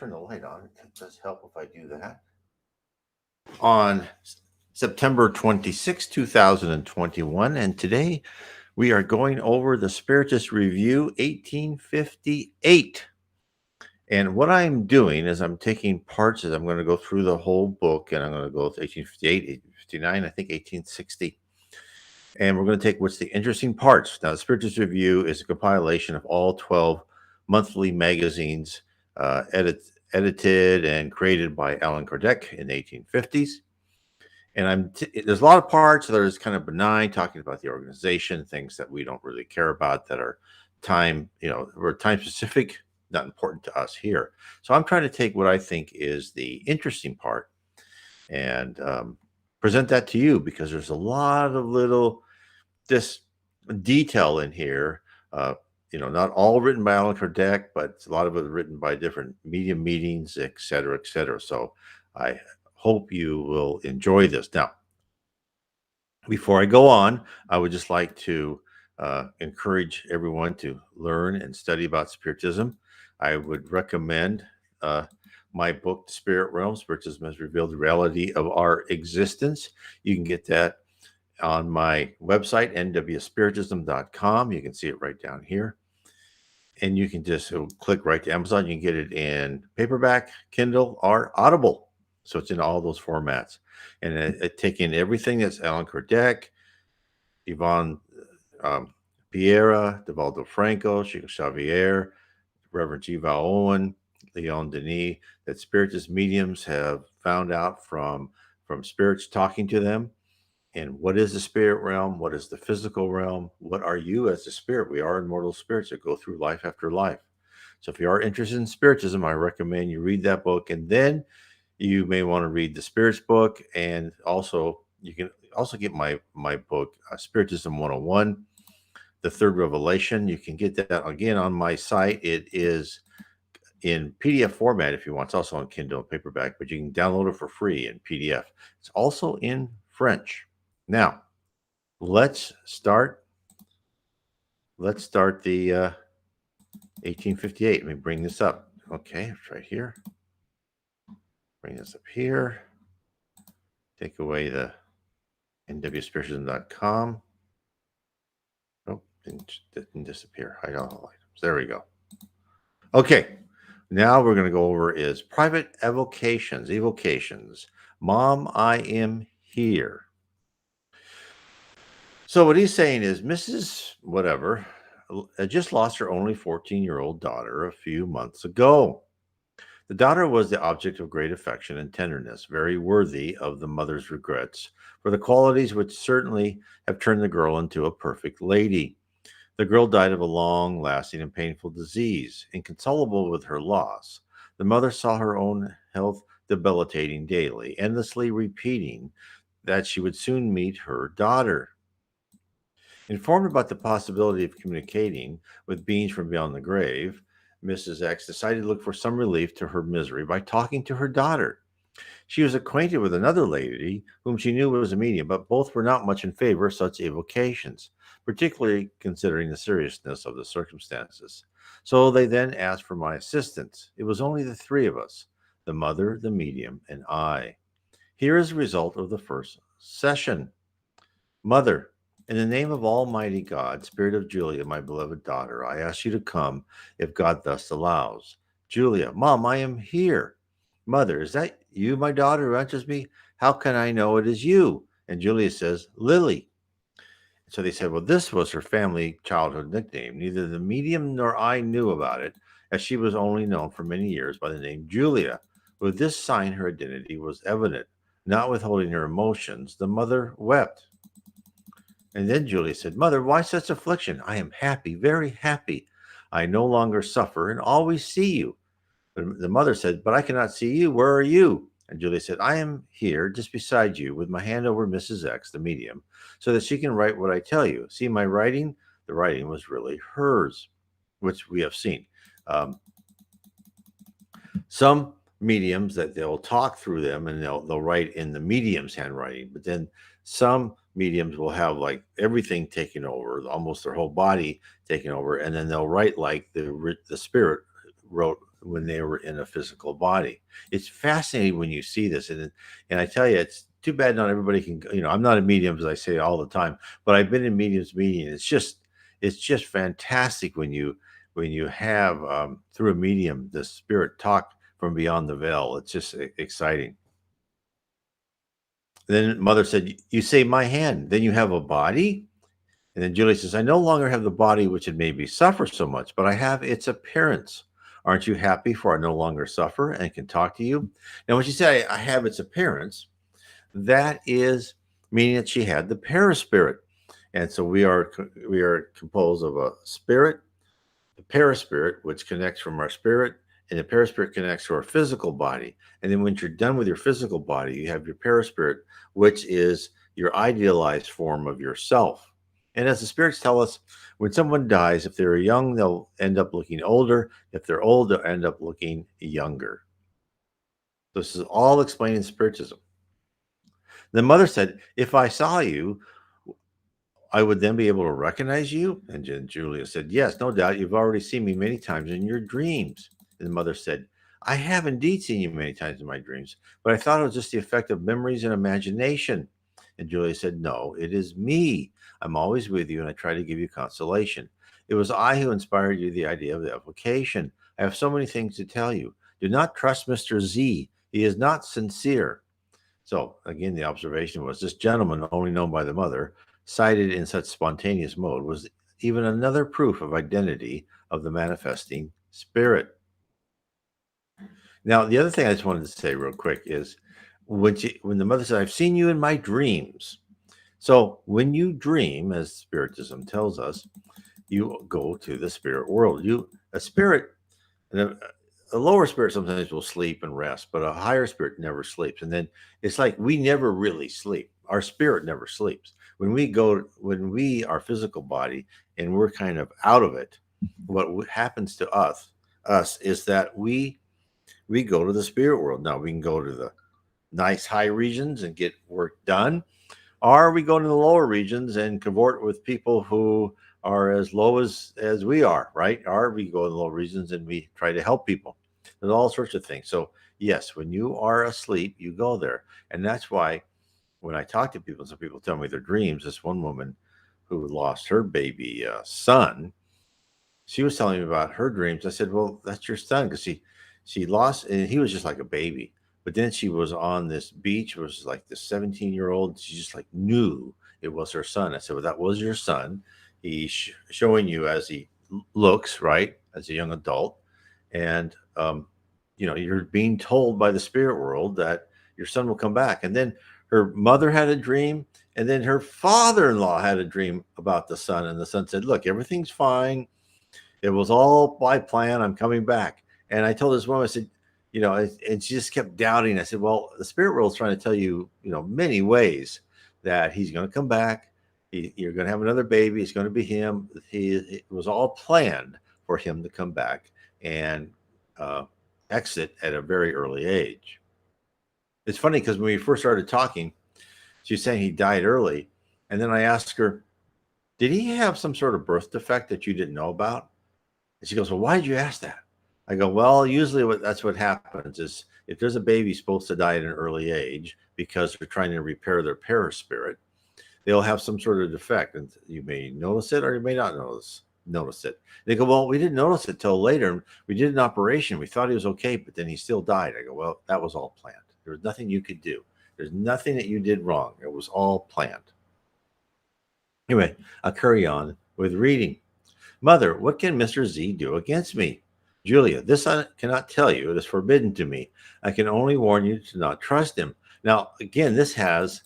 turn the light on. It does help if I do that. On September 26, 2021, and today we are going over the Spiritist Review 1858. And what I'm doing is I'm taking parts, I'm going to go through the whole book, and I'm going to go with 1858, 1859, I think 1860. And we're going to take what's the interesting parts. Now, the Spiritist Review is a compilation of all 12 monthly magazines edited and created by Allan Kardec in the 1850s. And there's a lot of parts that are just kind of benign, talking about the organization, things that we don't really care about that are time, we're time specific, not important to us here. So I'm trying to take what I think is the interesting part and present that to you, because there's a lot of little this detail in here. Not all written by Allan Kardec, but a lot of it written by different medium meetings, et cetera, et cetera. So I hope you will enjoy this. Now, before I go on, I would just like to encourage everyone to learn and study about Spiritism. I would recommend my book, The Spirit Realm, Spiritism Has Revealed the Reality of Our Existence. You can get that on my website, nwspiritism.com. You can see it right down here. And you can just click right to Amazon. You can get it in paperback, Kindle, or Audible. So it's in all those formats. And it taking everything that's Allan Kardec, Yvonne Piera, Devaldo Franco, Chico Xavier, Reverend G. Val Owen, Leon Denis, that Spiritist mediums have found out from spirits talking to them. And what is the spirit realm? What is the physical realm? What are you as a spirit? We are immortal spirits that go through life after life. So if you are interested in Spiritism, I recommend you read that book. And then you may want to read the Spirits book. And also, you can also get my book, Spiritism 101, The Third Revelation. You can get that, again, on my site. It is in PDF format if you want. It's also on Kindle and paperback, but you can download it for free in PDF. It's also in French. Now, let's start the 1858. Let me bring this up. Okay, it's right here. Bring this up here. Take away the nwspiritism.com. Oh, didn't disappear. Hide all items. There we go. Okay, now we're going to go over is private evocations. Mom, I am here. So what he's saying is Mrs. Whatever just lost her only 14-year-old daughter a few months ago. The daughter was the object of great affection and tenderness, very worthy of the mother's regrets for the qualities which certainly have turned the girl into a perfect lady. The girl died of a long-lasting and painful disease, inconsolable with her loss. The mother saw her own health debilitating daily, endlessly repeating that she would soon meet her daughter. Informed about the possibility of communicating with beings from beyond the grave, Mrs. X decided to look for some relief to her misery by talking to her daughter. She was acquainted with another lady whom she knew was a medium, but both were not much in favor of such evocations, particularly considering the seriousness of the circumstances. So they then asked for my assistance. It was only the three of us, the mother, the medium, and I. Here is the result of the first session. Mother, in the name of Almighty God, Spirit of Julia, my beloved daughter, I ask you to come if God thus allows. Julia, Mom, I am here. Mother, is that you, my daughter, who answers me? How can I know it is you? And Julia says, Lily. So they said, well, this was her family childhood nickname. Neither the medium nor I knew about it, as she was only known for many years by the name Julia. With this sign, her identity was evident. Not withholding her emotions, the mother wept. And then Julia said, Mother, why such affliction? I am happy, very happy. I no longer suffer and always see you. But the mother said, But I cannot see you. Where are you? And Julia said, I am here just beside you with my hand over Mrs. X, the medium, so that she can write what I tell you. See my writing? The writing was really hers, which we have seen. Some mediums that they'll talk through them and they'll write in the medium's handwriting, but then some mediums will have like everything taken over, almost their whole body taken over, and then they'll write like the spirit wrote when they were in a physical body. It's fascinating when you see this, and I tell you, it's too bad not everybody can. I'm not a medium, as I say all the time, but I've been in mediums meeting. It's just fantastic when you have through a medium the spirit talk from beyond the veil. It's just exciting. Then Mother said, "You say my hand, then you have a body." And then Julie says, "I no longer have the body which had made me suffer so much, but I have its appearance. Aren't you happy? For I no longer suffer and can talk to you." Now, when she said, "I have its appearance," that is meaning that she had the perispirit. And so we are composed of a spirit, the perispirit, which connects from our spirit, and the perispirit connects to our physical body. And then when you're done with your physical body, you have your perispirit, which is your idealized form of yourself. And as the spirits tell us, when someone dies, if they're young, they'll end up looking older. If they're old, they'll end up looking younger. This is all explained in Spiritism. The mother said, "If I saw you, I would then be able to recognize you?" And Julia said, "Yes, no doubt. You've already seen me many times in your dreams." And the mother said, "I have indeed seen you many times in my dreams, but I thought it was just the effect of memories and imagination." And Julia said, "No, it is me. I'm always with you, and I try to give you consolation. It was I who inspired you the idea of the evocation. I have so many things to tell you. Do not trust Mr. Z. He is not sincere." So again, the observation was this gentleman, only known by the mother, cited in such spontaneous mode, was even another proof of identity of the manifesting spirit. Now, the other thing I just wanted to say real quick is when the mother said, "I've seen you in my dreams." So when you dream, as Spiritism tells us, you go to the spirit world. A spirit, a lower spirit sometimes will sleep and rest, but a higher spirit never sleeps. And then it's like we never really sleep. Our spirit never sleeps. When we our physical body and we're kind of out of it, what happens to us is that we go to the spirit world. Now we can go to the nice high regions and get work done, or we go to the lower regions and cavort with people who are as low as we are, right? Or we go to the lower regions and we try to help people. There's all sorts of things. So yes, when you are asleep, you go there. And that's why when I talk to people, some people tell me their dreams. This one woman who lost her baby son, she was telling me about her dreams. I said, "Well, that's your son," because she lost, and he was just like a baby. But then she was on this beach. It was like this 17-year-old. She just like knew it was her son. I said, "Well, that was your son. He's showing you as he looks, right, as a young adult, and you're being told by the spirit world that your son will come back." And then her mother had a dream, and then her father-in-law had a dream about the son, and the son said, "Look, everything's fine. It was all by plan. I'm coming back." And I told this woman, I said, and she just kept doubting. I said, "Well, the spirit world is trying to tell you, many ways that he's going to come back. You're going to have another baby. It's going to be him. It was all planned for him to come back and exit at a very early age." It's funny because when we first started talking, she was saying he died early. And then I asked her, "Did he have some sort of birth defect that you didn't know about?" And she goes, "Well, why did you ask that?" I go, "Well, usually that's what happens is if there's a baby supposed to die at an early age because they're trying to repair their perispirit, they'll have some sort of defect, and you may notice it or you may not notice it." They go, "Well, we didn't notice it till later. We did an operation. We thought he was okay, but then he still died." I go, "Well, that was all planned. There was nothing you could do. There's nothing that you did wrong. It was all planned." Anyway, I'll carry on with reading. "Mother, what can Mr. Z do against me?" Julia, "This I cannot tell you. It is forbidden to me. I can only warn you to not trust him." Now, again, this has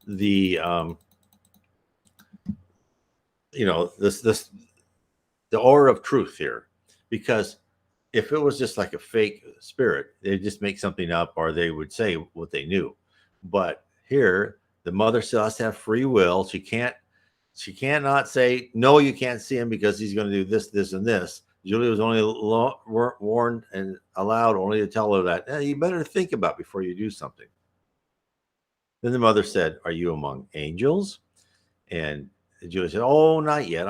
the this the aura of truth here, because if it was just like a fake spirit, they'd just make something up or they would say what they knew. But here, the mother still has to have free will. She cannot say, "No, you can't see him because he's going to do this, this, and this." Julia was only warned and allowed only to tell her that, you better think about before you do something. Then the mother said, "Are you among angels?" And Julia said, "Oh, not yet.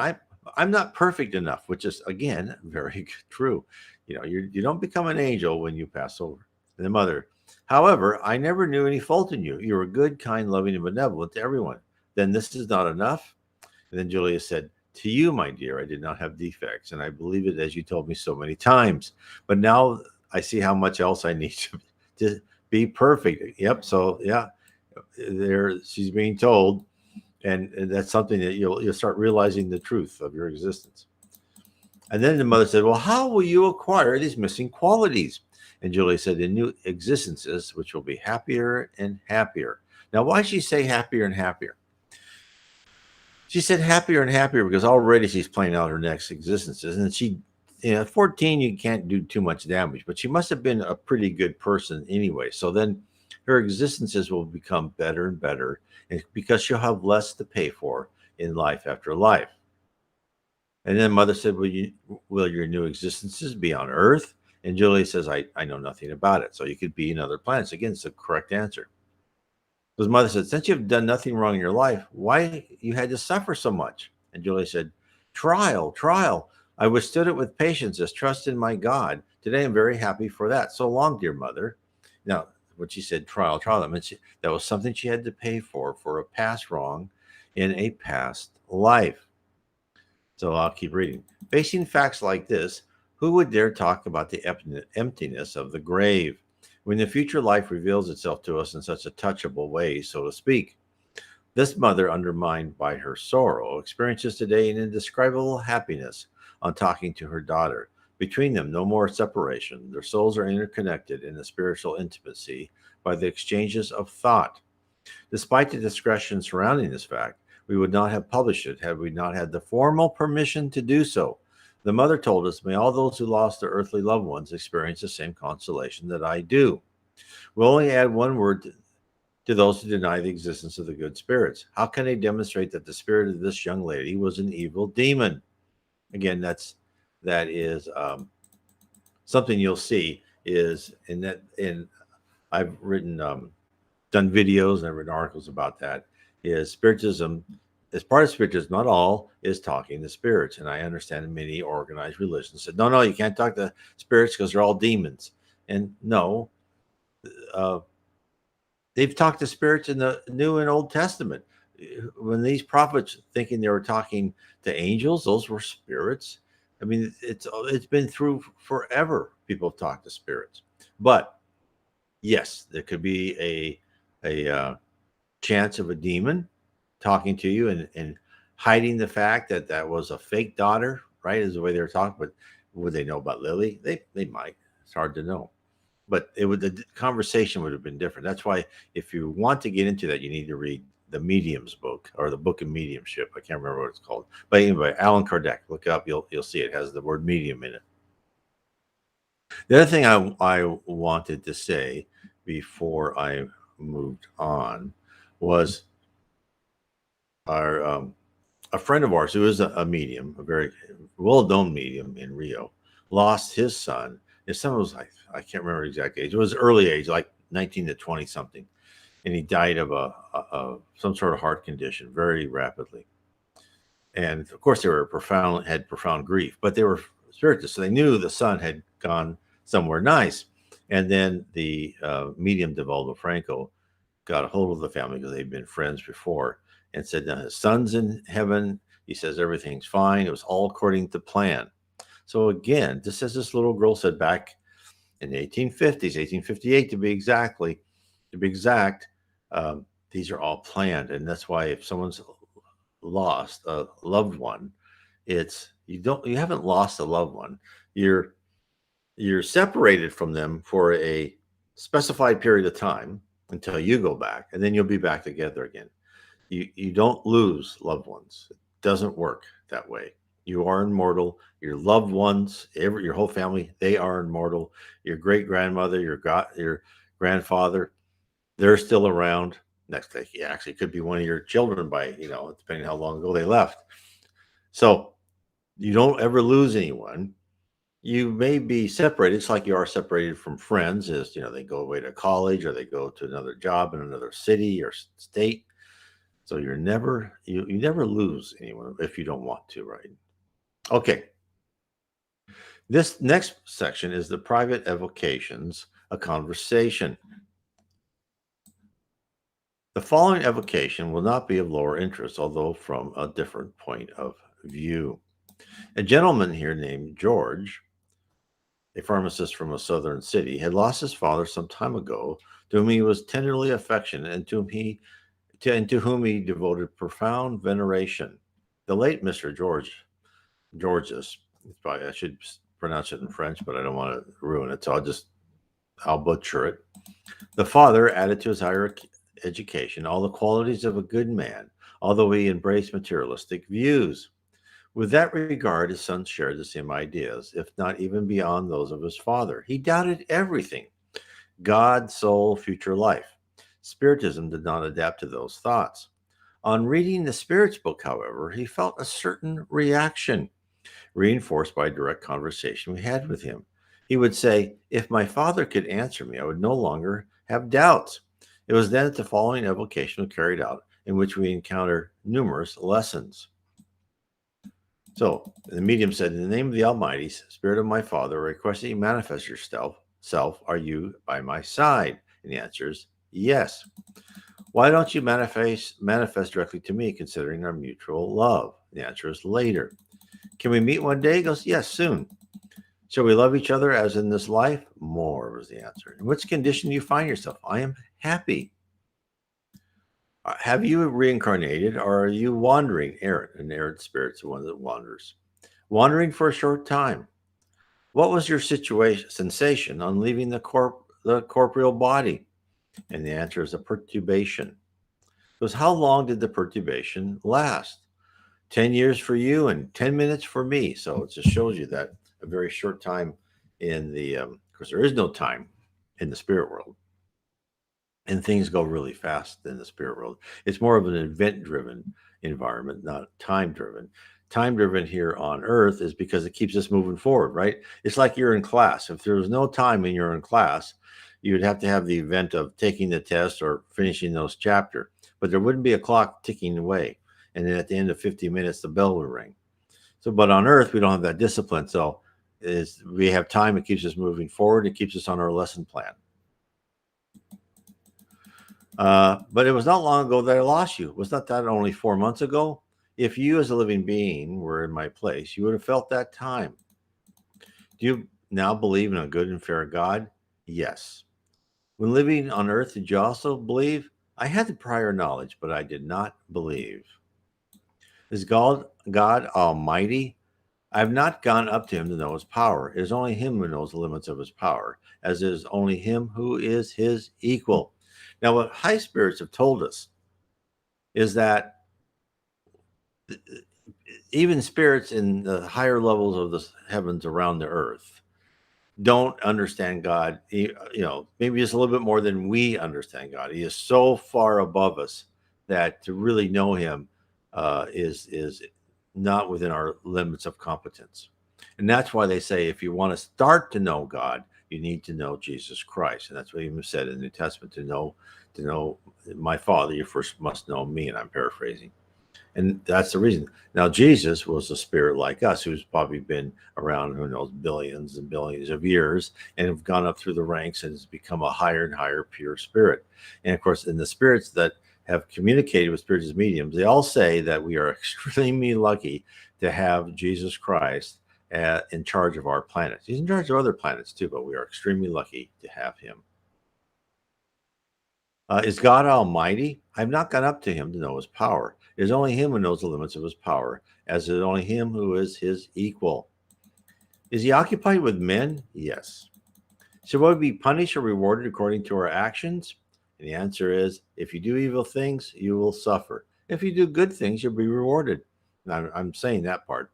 I'm not perfect enough," which is, again, very true. You don't become an angel when you pass over. And the mother, however, I never knew any fault in you. You were good, kind, loving, and benevolent to everyone. Then this is not enough? And then Julia said, to you, my dear, I did not have defects, and I believe it as you told me so many times. But now I see how much else I need to be perfect. Yep. So yeah, there she's being told, and that's something that you'll start realizing the truth of your existence. And then the mother said, well, how will you acquire these missing qualities? And Julia said, in new existences, which will be happier and happier. Now, why did she say happier and happier? She said happier and happier because already she's playing out her next existences. And at 14, you can't do too much damage, but she must have been a pretty good person anyway. So then her existences will become better and better because she'll have less to pay for in life after life. And then mother said, will your new existences be on Earth? And Julie says, I know nothing about it. So you could be in other planets. Again, it's the correct answer. His mother said, since you've done nothing wrong in your life, why you had to suffer so much? And Julie said, trial, trial. I withstood it with patience as trust in my God. Today I'm very happy for that. So long, dear mother. Now, when she said trial, trial, that was something she had to pay for a past wrong in a past life. So I'll keep reading. Facing facts like this, who would dare talk about the emptiness of the grave when the future life reveals itself to us in such a touchable way, so to speak? This mother, undermined by her sorrow, experiences today an indescribable happiness on talking to her daughter. Between them, no more separation. Their souls are interconnected in a spiritual intimacy by the exchanges of thought. Despite the discretion surrounding this fact, we would not have published it had we not had the formal permission to do so. The mother told us, may all those who lost their earthly loved ones experience the same consolation that I do. We'll only add one word to those who deny the existence of the good spirits. How can they demonstrate that the spirit of this young lady was an evil demon? Again, that is something you'll see is I've written done videos and I've written articles about that. Is Spiritism, as part of Spiritism, not all, is talking to spirits. And I understand many organized religions said, no, you can't talk to spirits because they're all demons. And no, they've talked to spirits in the New and Old Testament. When these prophets thinking they were talking to angels, those were spirits. I mean, it's been through forever. People have talked to spirits, but yes, there could be a chance of a demon talking to you and hiding the fact that that was a fake daughter, right? Is the way they were talking. But would they know about Lily? They might. It's hard to know. But the conversation would have been different. That's why if you want to get into that, you need to read the Medium's book or the Book of Mediumship. I can't remember what it's called. But anyway, Allan Kardec. Look it up. You'll see it has the word medium in it. The other thing I wanted to say before I moved on was our a friend of ours who is a medium, a very well-known medium in Rio, lost his son. His son was I can't remember the exact age. It was early age, like 19 to 20 something, and he died of a some sort of heart condition very rapidly. And of course, they had profound grief, but they were spiritists, so they knew the son had gone somewhere nice. And then the medium Devaldo Franco got a hold of the family because they'd been friends before and said, now his son's in heaven. He says everything's fine. It was all according to plan. So again, just as this little girl said back in the 1850s, 1858 to be exact, these are all planned. And that's why if someone's lost a loved one, you haven't lost a loved one. You're separated from them for a specified period of time until you go back, and then you'll be back together again. You don't lose loved ones. It doesn't work that way. You are immortal. Your loved ones, your whole family, they are immortal. Your great grandmother, your grandfather, they're still around. Next day, actually, could be one of your children by depending how long ago they left. So you don't ever lose anyone. You may be separated. It's like you are separated from friends, as they go away to college or they go to another job in another city or state. So you never lose anyone if you don't want to, right? Okay. This next section is the private evocations, a conversation. The following evocation will not be of lower interest, although from a different point of view. A gentleman here named George, a pharmacist from a southern city, had lost his father some time ago, to whom he was tenderly affectionate and to whom he devoted profound veneration. The late Mr. Georges, probably I should pronounce it in French, but I don't want to ruin it, so I'll butcher it. The father added to his higher education all the qualities of a good man, although he embraced materialistic views. With that regard, his son shared the same ideas, if not even beyond those of his father. He doubted everything: God, soul, future life. Spiritism did not adapt to those thoughts. On reading the Spirit's book, however, he felt a certain reaction, reinforced by a direct conversation we had with him. He would say, "If my father could answer me, I would no longer have doubts." It was then that the following evocation was carried out, in which we encounter numerous lessons. So the medium said, "In the name of the Almighty, Spirit of my Father, I request that you manifest yourself. Are you by my side?" And the answer is yes. "Why don't you manifest directly to me, considering our mutual love?" The answer is later. "Can we meet one day?" He goes, "Yes, soon." "Shall we love each other as in this life?" More was the answer. "In which condition do you find yourself?" "I am happy." "Have you reincarnated, or are you wandering?" Errant. An errant spirit's the one that wanders. "Wandering for a short time." "What was your sensation on leaving the corporeal body?" And the answer is a perturbation. Because how long did the perturbation last? 10 years for you and 10 minutes for me. So it just shows you that a very short time in because there is no time in the spirit world. And things go really fast in the spirit world. It's more of an event driven environment, not time driven. Time driven here on earth is because it keeps us moving forward, right? It's like you're in class. If there was no time and you're in class, you'd have to have the event of taking the test or finishing those chapter, but there wouldn't be a clock ticking away. And then at the end of 50 minutes, the bell would ring. So, but on earth, we don't have that discipline. So we have time. It keeps us moving forward. It keeps us on our lesson plan. But it was not long ago that I lost you. Was not that only 4 months ago? If you as a living being were in my place, you would have felt that time. Do you now believe in a good and fair God? Yes. When living on earth, did you also believe? I had the prior knowledge, but I did not believe. Is God Almighty? I have not gone up to him to know his power. It is only him who knows the limits of his power, as it is only him who is his equal. Now, what high spirits have told us is that even spirits in the higher levels of the heavens around the earth don't understand God, maybe just a little bit more than we understand God. He is so far above us that to really know him is not within our limits of competence. And that's why they say if you want to start to know God, you need to know Jesus Christ. And that's what he said in the New Testament, to know my Father, you first must know me. And I'm paraphrasing. And that's the reason. Now, Jesus was a spirit like us who's probably been around, who knows, billions and billions of years and have gone up through the ranks and has become a higher and higher pure spirit. And of course, in the spirits that have communicated with spirits mediums, they all say that we are extremely lucky to have Jesus Christ in charge of our planets. He's in charge of other planets too, but we are extremely lucky to have him. Is God Almighty? I've not gone up to him to know his power. It is only him who knows the limits of his power, as it is only him who is his equal. Is he occupied with men? Yes. Should we be punished or rewarded according to our actions? And the answer is, if you do evil things, you will suffer. If you do good things, you'll be rewarded. And I'm saying that part.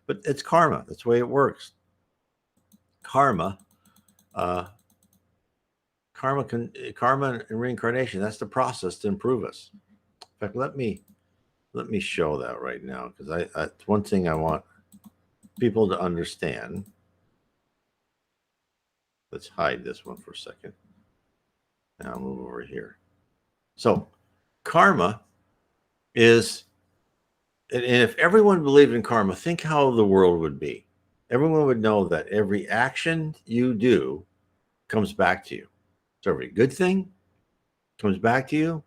But it's karma. That's the way it works. Karma uh, karma and reincarnation, that's the process to improve us. In fact, let me show that right now, because it's one thing I want people to understand. Let's hide this one for a second. Now I'll move over here. So karma is, and if everyone believed in karma, think how the world would be. everyone would know that every action you do comes back to you. So every good thing comes back to you.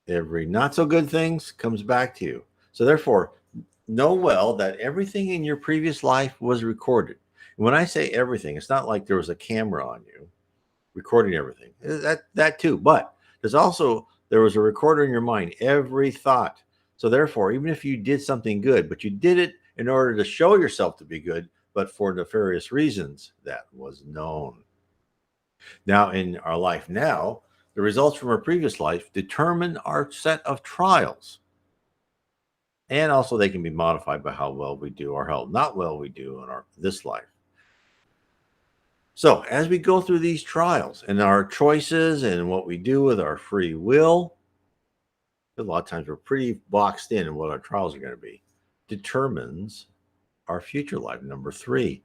Every not so good things comes back to you. So therefore, know well that everything in your previous life was recorded. And when I say everything, it's not like there was a camera on you recording everything. That too, but there was a recorder in your mind, every thought. So therefore, even if you did something good, but you did it in order to show yourself to be good, but for nefarious reasons, that was known. Now, in our life now, the results from our previous life determine our set of trials. And also they can be modified by how well we do or how not well we do in this life. So, as we go through these trials and our choices and what we do with our free will, a lot of times we're pretty boxed in what our trials are going to be, determines our future life. Number 3,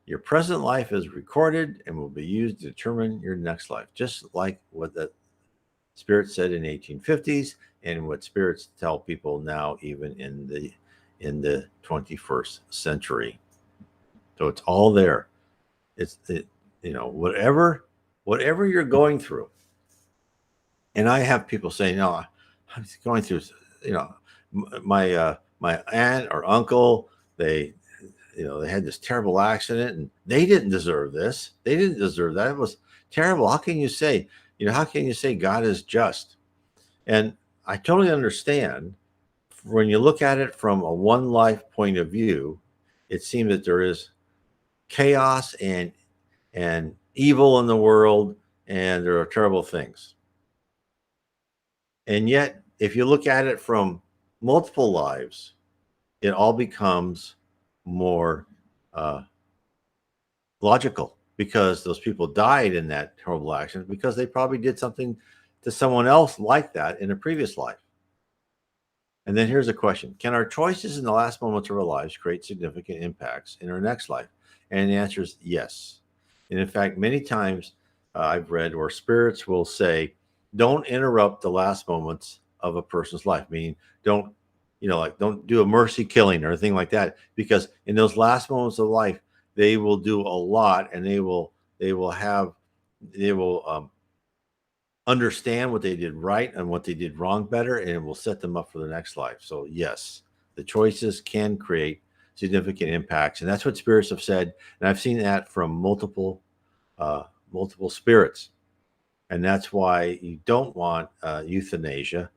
your present life is recorded and will be used to determine your next life, just like what the Spirit said in 1850s and what spirits tell people now, even in the 21st century. So it's all there. Whatever you're going through. And I have people saying, "No, I'm going through, you know, my aunt or uncle, they had this terrible accident and they didn't deserve this. They didn't deserve that. It was terrible. How can you say, God is just?" And I totally understand. When you look at it from a one life point of view, it seems that there is chaos and evil in the world, and there are terrible things. And yet, if you look at it from multiple lives, it all becomes more uh, logical, because those people died in that horrible accident because they probably did something to someone else like that in a previous life. And then here's a question: can our choices in the last moments of our lives create significant impacts in our next life? And the answer is yes. And in fact, many times I've read where spirits will say, don't interrupt the last moments of a person's life, meaning don't, don't do a mercy killing or anything like that, because in those last moments of life, they will do a lot, and they will understand what they did right and what they did wrong better, and it will set them up for the next life. So yes, the choices can create significant impacts, and that's what spirits have said. And I've seen that from multiple spirits, and that's why you don't want euthanasia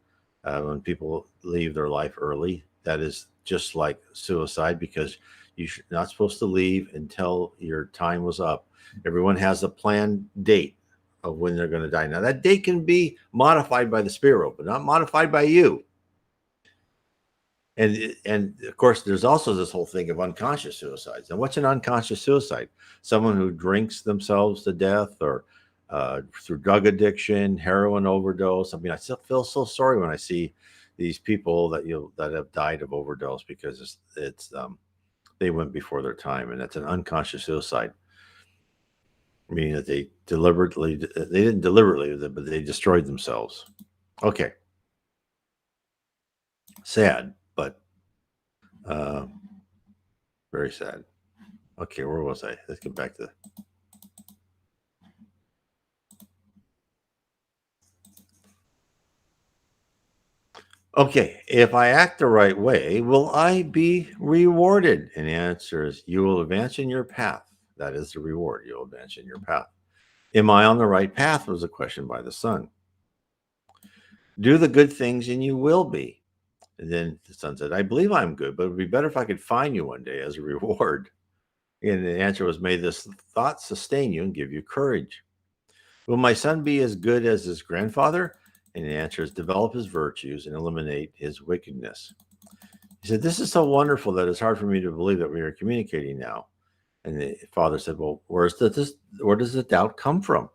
when people leave their life early. That is just like suicide, because you're not supposed to leave until your time was up. Everyone has a planned date of when they're going to die. Now, that date can be modified by the spirit, but not modified by you. And of course, there's also this whole thing of unconscious suicides. And what's an unconscious suicide? Someone who drinks themselves to death, or through drug addiction, heroin overdose. I mean, I still feel so sorry when I see these people that have died of overdose, because they went before their time, and that's an unconscious suicide, meaning that they didn't deliberately, but they destroyed themselves. Okay, sad, but uh, very sad. Okay, where was I? Let's get back to. Okay, if I act the right way, will I be rewarded? And the answer is, you will advance in your path. That is the reward. You'll advance in your path. Am I on the right path? Was a question by the sun. Do the good things and you will be. And then the sun said, I believe I'm good, but it would be better if I could find you one day as a reward. And the answer was, may this thought sustain you and give you courage. Will my son be as good as his grandfather? And the answer is, develop his virtues and eliminate his wickedness. He said, this is so wonderful that it's hard for me to believe that we are communicating now. And the father said, well, where does the doubt come from?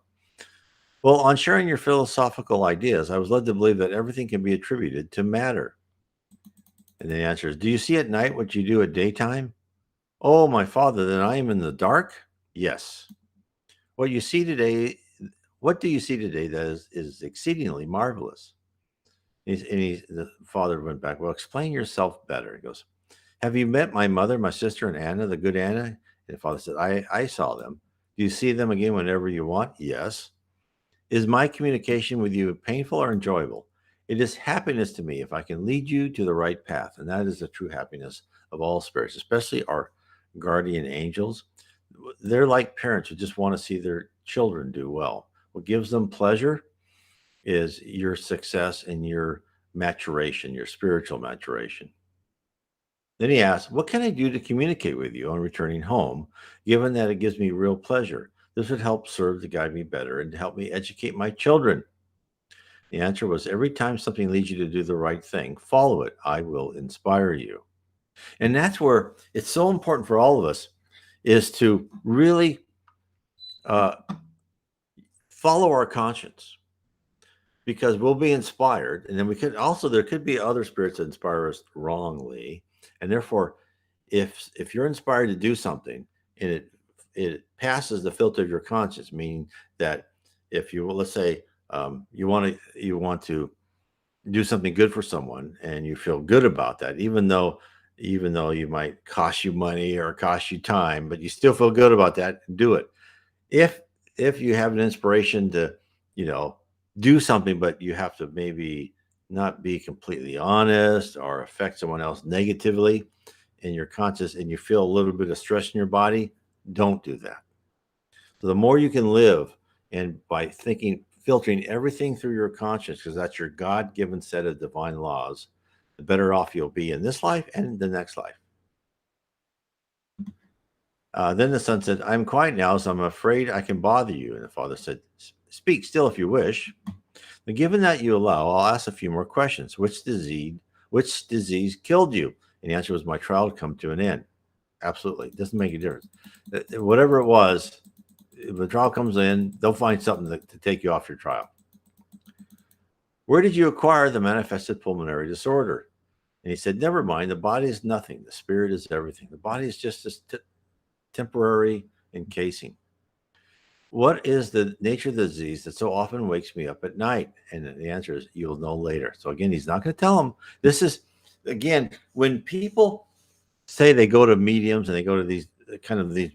Well, on sharing your philosophical ideas, I was led to believe that everything can be attributed to matter. And the answer is, do you see at night what you do at daytime? Oh, my father, then I am in the dark? Yes. What you see today, what do you see today that is exceedingly marvelous? The father went back, well, explain yourself better. He goes, Have you met my mother, my sister, and Anna, the good Anna? And the father said, I saw them. Do you see them again whenever you want? Yes. Is my communication with you painful or enjoyable? It is happiness to me if I can lead you to the right path. And that is the true happiness of all spirits, especially our guardian angels. They're like parents who just want to see their children do well. What gives them pleasure is your success and your maturation, your spiritual maturation. Then he asked, what can I do to communicate with you on returning home, given that it gives me real pleasure? This would help serve to guide me better and to help me educate my children. The answer was, every time something leads you to do the right thing, follow it. I will inspire you. And that's where it's so important for all of us is to really uh, follow our conscience, because we'll be inspired. And then there could be other spirits that inspire us wrongly. And therefore, if you're inspired to do something and it passes the filter of your conscience, meaning that if you, let's say, you want to do something good for someone and you feel good about that, even though you might cost you money or cost you time, but you still feel good about that, do it. If you have an inspiration to, do something, but you have to maybe not be completely honest or affect someone else negatively in your conscious, and you feel a little bit of stress in your body, don't do that. So the more you can live, and by filtering everything through your conscience, because that's your God-given set of divine laws, the better off you'll be in this life and the next life. Then the son said, I'm quiet now, so I'm afraid I can bother you. And the father said, speak still if you wish. But given that you allow, I'll ask a few more questions. Which disease killed you? And the answer was, my trial had come to an end. Absolutely. It doesn't make a difference. Whatever it was, if the trial comes in, they'll find something to take you off your trial. Where did you acquire the manifested pulmonary disorder? And he said, never mind. The body is nothing. The spirit is everything. The body is just this temporary encasing. What is the nature of the disease that so often wakes me up at night? And the answer is, you'll know later. So again, he's not going to tell him. This is, again, when people say they go to mediums and they go to these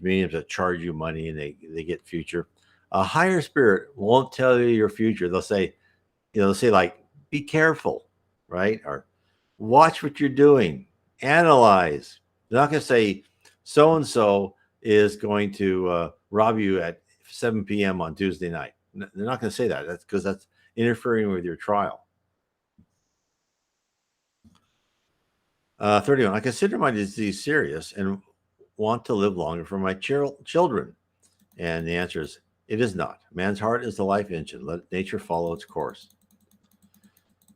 mediums that charge you money and they get future, a higher spirit won't tell you your future. They'll say, like, be careful, right? Or watch what you're doing, analyze. They're not going to say so-and-so is going to rob you at 7 p.m. on Tuesday night. They're not going to say that. That's because that's interfering with your trial. 31. I consider my disease serious and want to live longer for my children. And the answer is, it is not. Man's heart is the life engine. Let nature follow its course.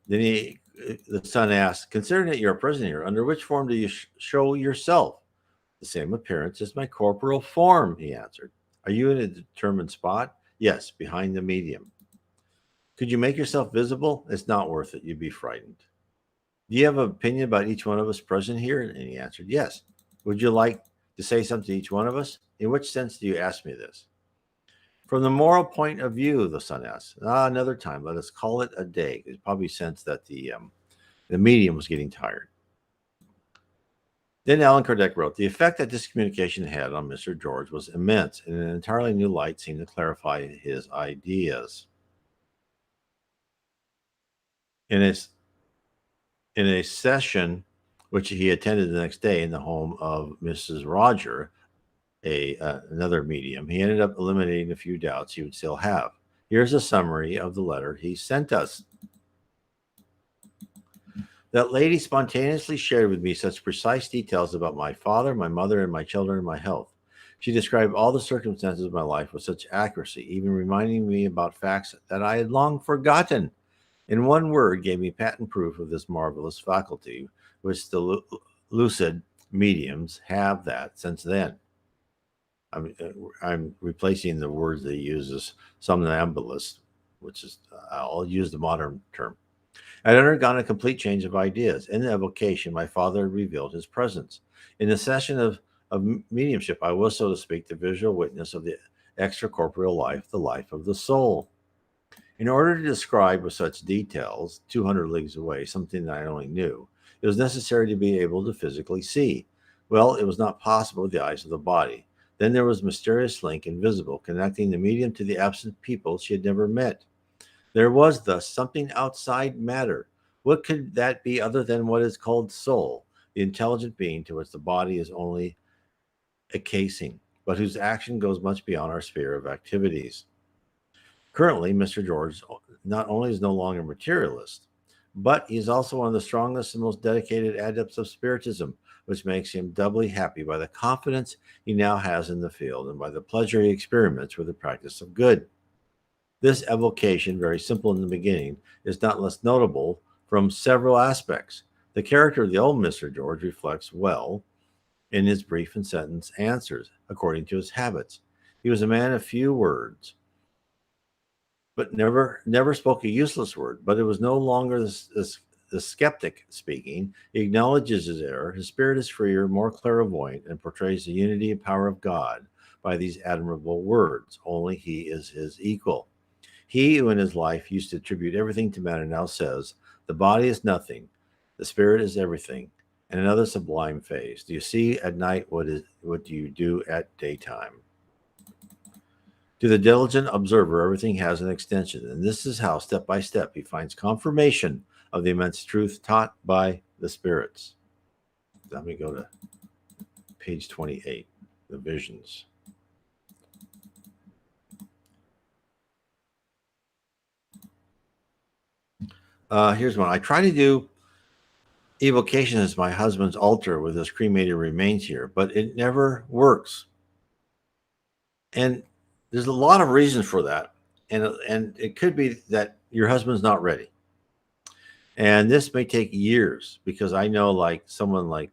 Then the son asked, considering that you're a prisoner, under which form do you show yourself? The same appearance as my corporal form, he answered. Are you in a determined spot? Yes, behind the medium. Could you make yourself visible? It's not worth it. You'd be frightened. Do you have an opinion about each one of us present here? And he answered, yes. Would you like to say something to each one of us? In which sense do you ask me this? From the moral point of view, the son asked. Another time, let us call it a day. He probably sensed that the medium was getting tired. Then Allan Kardec wrote, the effect that this communication had on Mr. George was immense, and an entirely new light seemed to clarify his ideas. In a session which he attended the next day in the home of Mrs. Roger, another medium, he ended up eliminating a few doubts he would still have. Here's a summary of the letter he sent us. That lady spontaneously shared with me such precise details about my father, my mother, and my children, and my health. She described all the circumstances of my life with such accuracy, even reminding me about facts that I had long forgotten. In one word, gave me patent proof of this marvelous faculty, which the lucid mediums have that since then. I'm replacing the words that he uses, somnambulist, which is, I'll use the modern term. I'd undergone a complete change of ideas. In the evocation, my father had revealed his presence. In the session of mediumship, I was, so to speak, the visual witness of the extracorporeal life, the life of the soul. In order to describe with such details, 200 leagues away, something that I only knew, It was necessary to be able to physically see. Well, it was not possible with the eyes of the body. Then there was a mysterious link, invisible, connecting the medium to the absent people she had never met. There was thus something outside matter. What could that be other than what is called soul, the intelligent being to which the body is only a casing, but whose action goes much beyond our sphere of activities? Currently, Mr. George not only is no longer a materialist, but he is also one of the strongest and most dedicated adepts of Spiritism, which makes him doubly happy by the confidence he now has in the field and by the pleasure he experiments with the practice of good. This evocation, very simple in the beginning, is not less notable from several aspects. The character of the old Mr. George reflects well in his brief and sentence answers, according to his habits. He was a man of few words, but never spoke a useless word. But it was no longer the skeptic speaking. He acknowledges his error. His spirit is freer, more clairvoyant, and portrays the unity and power of God by these admirable words. Only he is his equal. He who in his life used to attribute everything to matter now says, the body is nothing, the spirit is everything. And another sublime phase. Do you see at night what do you do at daytime? To the diligent observer, everything has an extension, and this is how, step by step, he finds confirmation of the immense truth taught by the spirits. Let me go to page 28, the visions. Here's one. I try to do evocation as my husband's altar with his cremated remains here, but it never works. And there's a lot of reasons for that. And it could be that your husband's not ready. And this may take years because I know like someone like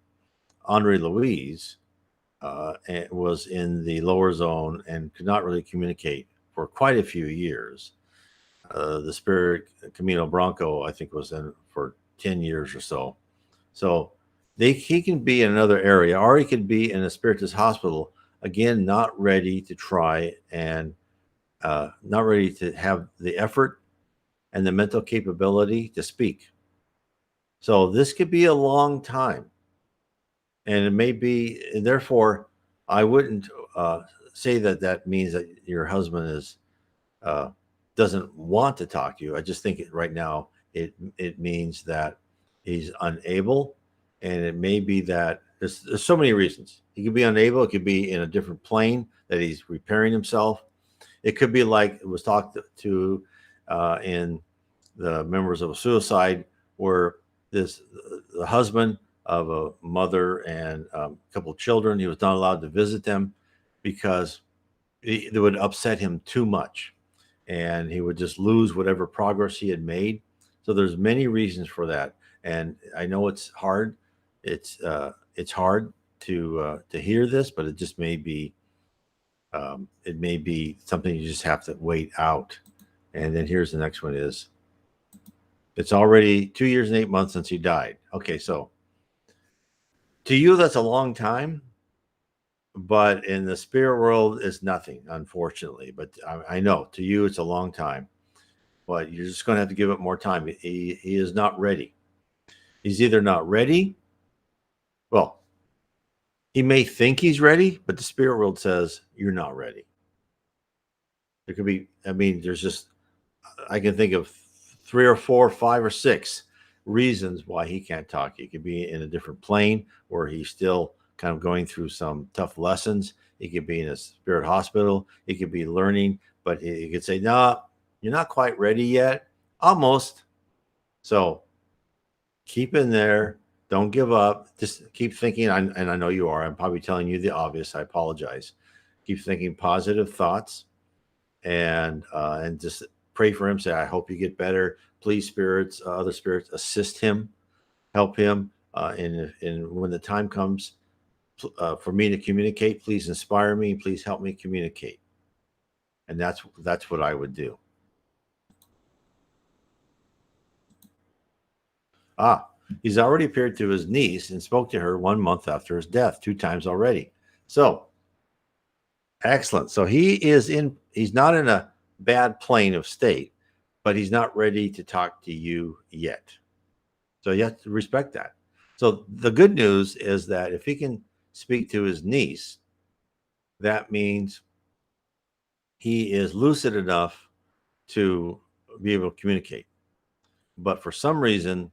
Andre Louise was in the lower zone and could not really communicate for quite a few years. The spirit Camino Bronco, I think, was in for 10 years or so. So he can be in another area, or he could be in a spiritist hospital, again, not ready to try and not ready to have the effort and the mental capability to speak. So this could be a long time. And it may be, and therefore, I wouldn't say that that means that your husband is doesn't want to talk to you. I just think right now it means that he's unable, and it may be that there's so many reasons. He could be unable. It could be in a different plane that he's repairing himself. It could be like it was talked to in the Members of a Suicide, where the husband of a mother and a couple of children, he was not allowed to visit them because it would upset him too much, and he would just lose whatever progress he had made. So there's many reasons for that, and I know it's hard. It's hard to hear this, but it just may be it may be something you just have to wait out. And then here's the next one: is it's already 2 years and 8 months since he died. Okay, so to you that's a long time, but in the spirit world it's nothing, unfortunately. But I know to you it's a long time, but you're just going to have to give it more time. He is not ready. He's either not ready. Well, he may think he's ready, but the spirit world says you're not ready. There could be, I mean, there's just, I can think of 3 or 4, 5 or 6 reasons why he can't talk. He could be in a different plane where he's still kind of going through some tough lessons. He could be in a spirit hospital. He could be learning, but he could say, no, you're not quite ready yet. Almost. So keep in there. Don't give up. Just keep thinking. And I know you are. I'm probably telling you the obvious. I apologize. Keep thinking positive thoughts, and just pray for him. Say, I hope you get better. Please, spirits, other spirits, assist him, help him. And when the time comes for me to communicate, please inspire me. Please help me communicate. And that's what I would do. He's already appeared to his niece and spoke to her 1 month after his death, 2 times already. So excellent. So he's not in a bad plane of state, but he's not ready to talk to you yet. So you have to respect that. So the good news is that if he can speak to his niece, that means he is lucid enough to be able to communicate. But for some reason,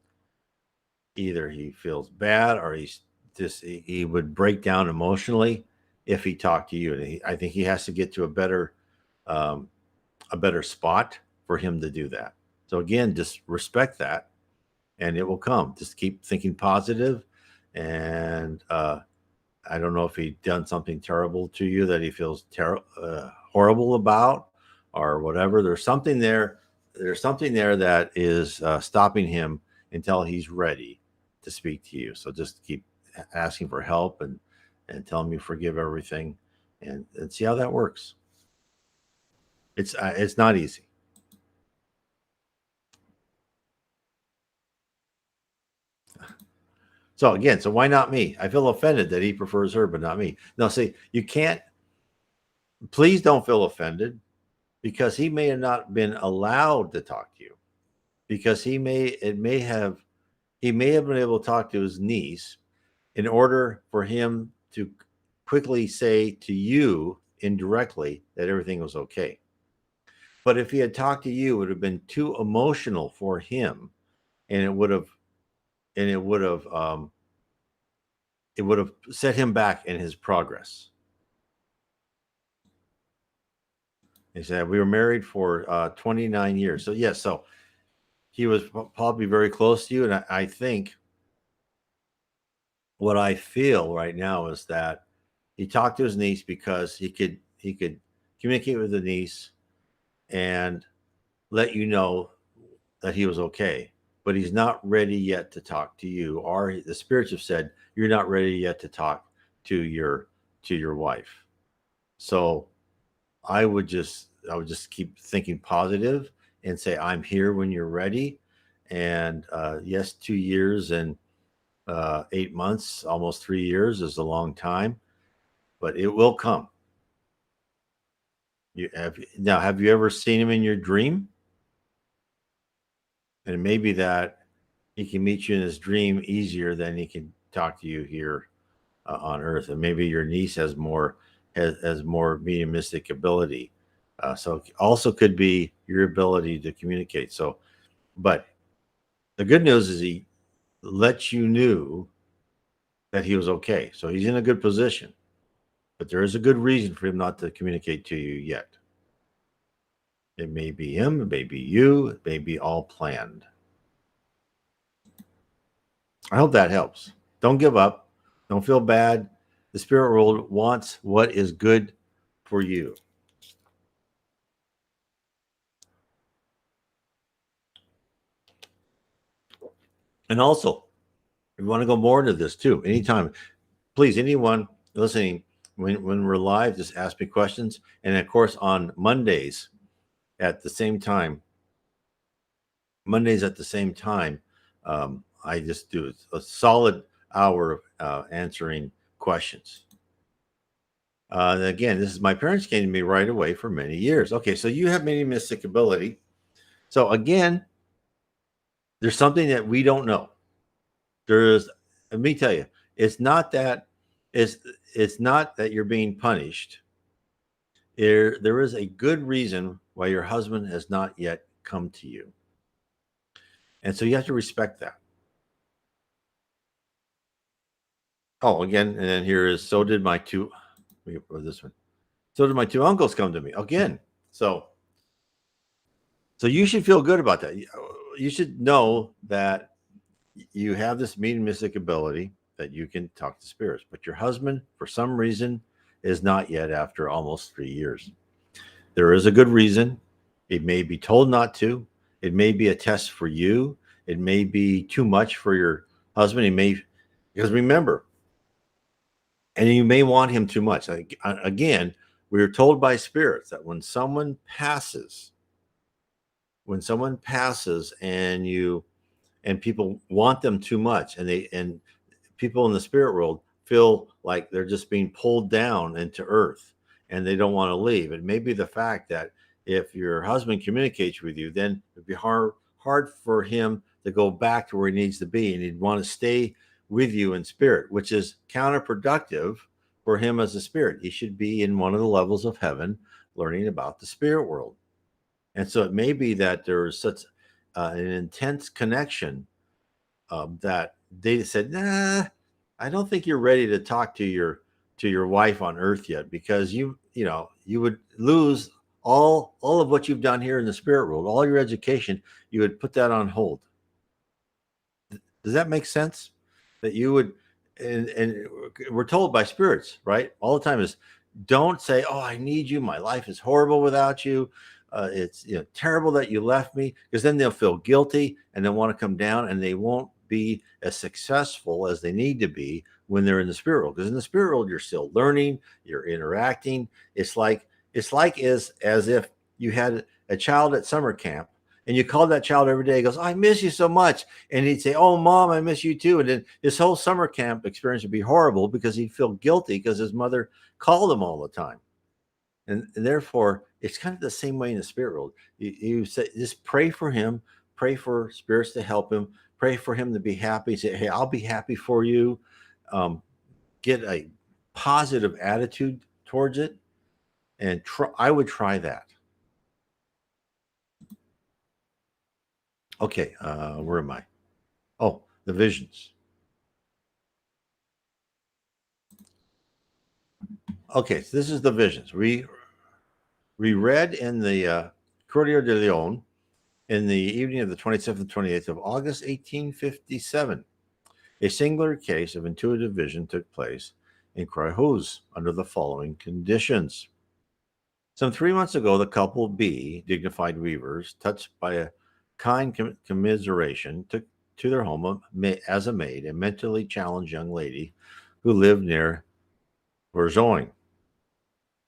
either he feels bad or he would break down emotionally if he talked to you. And I think he has to get to um, a better spot for him to do that. So again, just respect that, and it will come. Just keep thinking positive, and I don't know if he done something terrible to you that he feels horrible about, or whatever. There's something there. There's something there that is stopping him until he's ready to speak to you. So just keep asking for help, and tell him you forgive everything, and see how that works. It's not easy. So again, so why not me? I feel offended that he prefers her, but not me. No, see, you can't. Please don't feel offended, because he may have not been allowed to talk to you, because he may have been able to talk to his niece in order for him to quickly say to you indirectly that everything was okay. But if he had talked to you, it would have been too emotional for him, and and it would have set him back in his progress. He said we were married for 29 years. So yes, so he was probably very close to you, and I think what I feel right now is that he talked to his niece because he could communicate with the niece and let you know that he was okay. But he's not ready yet to talk to you, or the spirits have said you're not ready yet to talk to your wife. So I would just keep thinking positive and say I'm here when you're ready. And yes, 2 years and 8 months, almost 3 years is a long time, but it will come. Have you ever seen him in your dream? And maybe that he can meet you in his dream easier than he can talk to you here on Earth. And maybe your niece has more mediumistic ability. So also could be your ability to communicate. So, but the good news is he let you knew that he was okay. So he's in a good position. But there is a good reason for him not to communicate to you yet. It may be him, it may be you, it may be all planned. I hope that helps. Don't give up. Don't feel bad. The spirit world wants what is good for you. And also, if you want to go more into this too, anytime, please, anyone listening, when we're live, just ask me questions. And of course, on at the same time, Mondays at the same time, I just do a solid hour of answering questions. Again, this is my parents came to me right away for many years. Okay, so you have mediumistic ability. So again, there's something that we don't know. There's, let me tell you, it's not that it's it's not that you're being punished. There is a good reason why your husband has not yet come to you, and so you have to respect that. Oh, again, and then here is so did my two. Or this one. So did my two uncles come to me again. So you should feel good about that. You should know that you have this mediumistic ability that you can talk to spirits, but your husband, for some reason, is not yet after almost 3 years. There is a good reason. It may be told not to. It may be a test for you. It may be too much for your husband. He may, because remember, and you may want him too much. Again, we are told by spirits that when someone passes and people want them too much, and people in the spirit world feel like they're just being pulled down into earth and they don't want to leave. It may be the fact that if your husband communicates with you, then it'd be hard for him to go back to where he needs to be, and he'd want to stay with you in spirit, which is counterproductive for him as a spirit. He should be in one of the levels of heaven learning about the spirit world. And so it may be that there is such an intense connection that they said, "Nah, I don't think you're ready to talk to your wife on Earth yet, because you would lose all of what you've done here in the spirit world, all your education. You would put that on hold." Does that make sense? That you would, and we're told by spirits, right, all the time is, don't say, "Oh, I need you. My life is horrible without you. It's terrible that you left me," because then they'll feel guilty and they'll want to come down, and they won't be as successful as they need to be when they're in the spirit world. Because in the spirit world, you're still learning, you're interacting. It's like as if you had a child at summer camp and you called that child every day. He goes, "Oh, I miss you so much." And he'd say, "Oh, Mom, I miss you too." And then his whole summer camp experience would be horrible because he'd feel guilty because his mother called him all the time. And therefore, it's kind of the same way in the spirit world. You say, just pray for him, pray for spirits to help him, pray for him to be happy. Say, "Hey, I'll be happy for you." Um, get a positive attitude towards it, and I would try that. Okay, where am I? Oh, the visions. Okay, so this is the visions. We read in the Corriere de Leon in the evening of the 27th and 28th of August, 1857. A singular case of intuitive vision took place in Crayhuz under the following conditions. Some 3 months ago, the couple B, dignified weavers, touched by a kind commiseration, took to their home as a maid a mentally challenged young lady who lived near Bourgogne.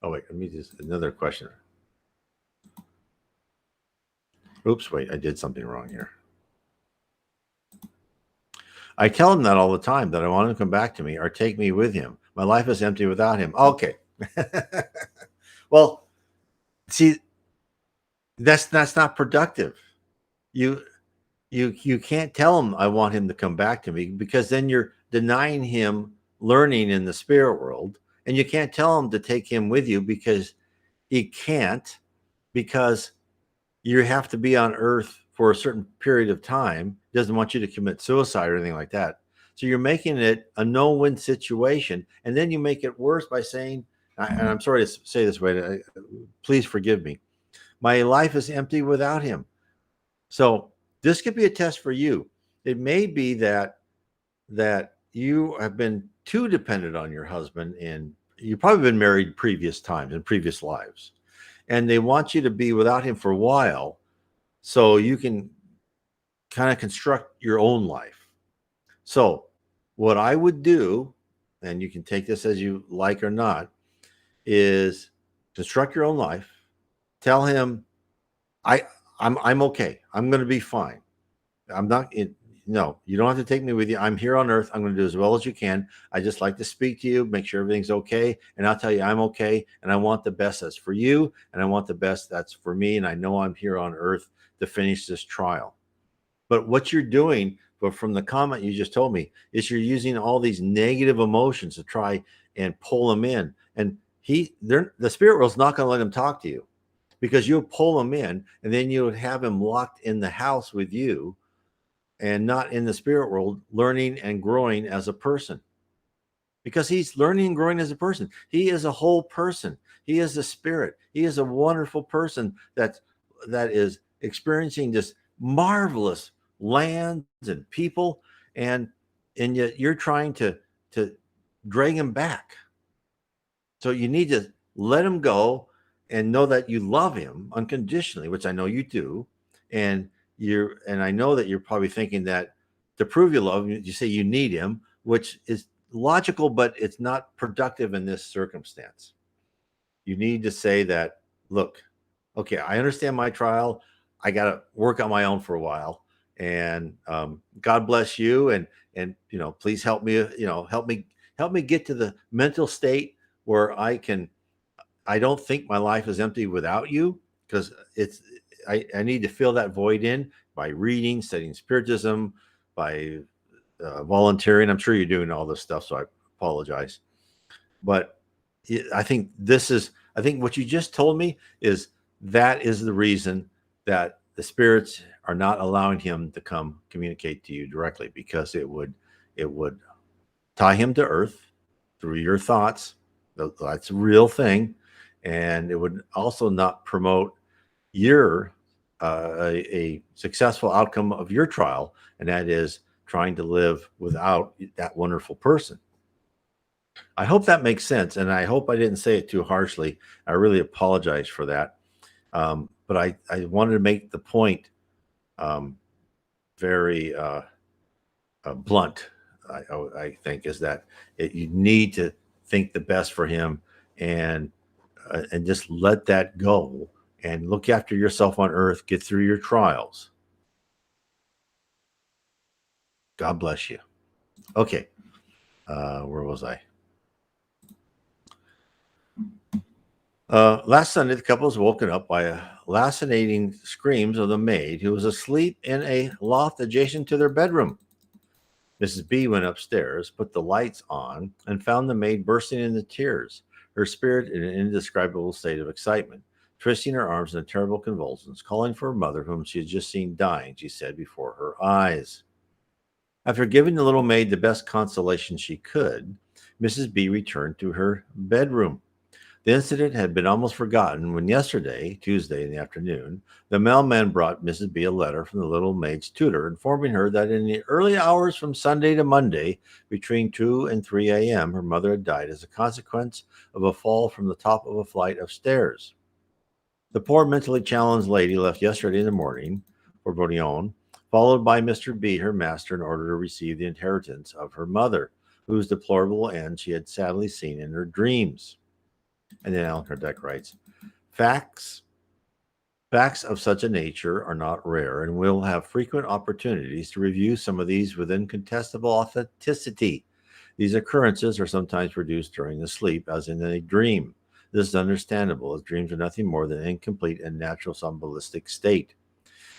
Oh, wait, let me just another question. Oops, wait, I did something wrong here. I tell him that all the time, that I want him to come back to me or take me with him. My life is empty without him. Okay. Well, see, that's not productive. You you can't tell him I want him to come back to me, because then you're denying him learning in the spirit world, and you can't tell him to take him with you because he can't, because you have to be on Earth for a certain period of time. He doesn't want you to commit suicide or anything like that. So you're making it a no-win situation, and then you make it worse by saying, and I'm sorry to say this way, please forgive me, my life is empty without him. So this could be a test for you. It may be that you have been too dependent on your husband, and you've probably been married previous times in previous lives, and they want you to be without him for a while so you can kind of construct your own life. So what I would do, and you can take this as you like or not, is construct your own life. Tell him, I I'm okay. I'm going to be fine. I'm not it, no, you don't have to take me with you. I'm here on Earth. I'm going to do as well as you can. I just like to speak to you, make sure everything's okay, and I'll tell you I'm okay, and I want the best that's for you, and I want the best that's for me, and I know I'm here on Earth to finish this trial. But what you're doing, but from the comment you just told me, is you're using all these negative emotions to try and pull them in. And the spirit world's not going to let him talk to you, because you'll pull him in, and then you'll have him locked in the house with you and not in the spirit world learning and growing as a person, because he's learning and growing as a person. He is a whole person. He is a spirit. He is a wonderful person that is experiencing this marvelous lands and people, and yet you're trying to drag him back. So you need to let him go and know that you love him unconditionally, which I know you do. And I know that you're probably thinking that to prove you love him, you say you need him, which is logical, but it's not productive in this circumstance. You need to say that, look, okay, I understand my trial. I got to work on my own for a while. And God bless you. And, please help me, help me get to the mental state where I don't think my life is empty without you, because I need to fill that void in by reading, studying Spiritism, by volunteering. I'm sure you're doing all this stuff, so I apologize. But I think I think what you just told me is that is the reason that the spirits are not allowing him to come communicate to you directly, because it would tie him to earth through your thoughts. That's a real thing. And it would also not promote your a successful outcome of your trial, and that is trying to live without that wonderful person. I hope that makes sense, and I hope I didn't say it too harshly. I really apologize for that. But I wanted to make the point um, very blunt. I think is that you need to think the best for him, and just let that go and look after yourself on earth. Get through your trials. God bless you. Okay, where was I? Last Sunday, the couple was woken up by a lacerating screams of the maid, who was asleep in a loft adjacent to their bedroom. Mrs. B went upstairs, put the lights on, and found the maid bursting into tears, her spirit in an indescribable state of excitement, twisting her arms in terrible convulsions, calling for her mother, whom she had just seen dying, she said, before her eyes. After giving the little maid the best consolation she could, Mrs. B returned to her bedroom. The incident had been almost forgotten when yesterday, Tuesday in the afternoon, the mailman brought Mrs. B a letter from the little maid's tutor, informing her that in the early hours from Sunday to Monday, between 2 and 3 a.m., her mother had died as a consequence of a fall from the top of a flight of stairs. The poor mentally challenged lady left yesterday in the morning for Bouillon, followed by Mr. B, her master, in order to receive the inheritance of her mother, whose deplorable end she had sadly seen in her dreams. And then Allan Kardec writes, Facts Facts of such a nature are not rare, and we'll have frequent opportunities to review some of these with incontestable authenticity. These occurrences are sometimes produced during the sleep, as in a dream. This is understandable, as dreams are nothing more than an incomplete and natural somnambulistic state.